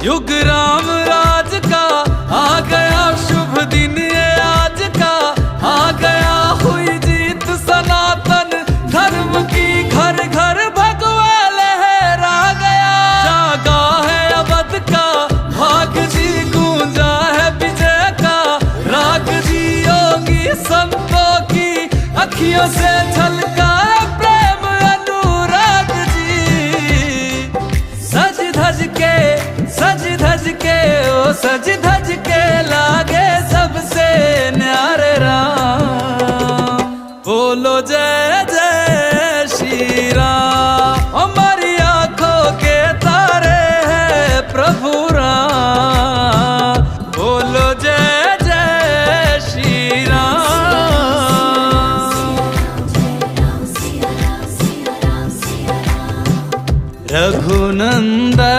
युग राम राज का आ गया शुभ दिन ये आज का, आ गया हुई जीत सनातन धर्म की, घर घर भगवा लहरा गया। जागा है अवध का भाग जी, गूंजा है विजय का राग जी, योगी संतों की अखियों से झलका प्रेम अनुराग जी। सज धज के ओ सज धज के ला